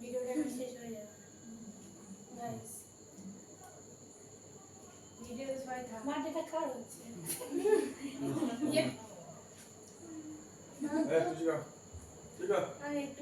ভিডিওটা শেষ হয়ে যাবে গাইস ভিডিও সবাই থাক মাটিটা কার হচ্ছে এই তুই যা ঠিক আছে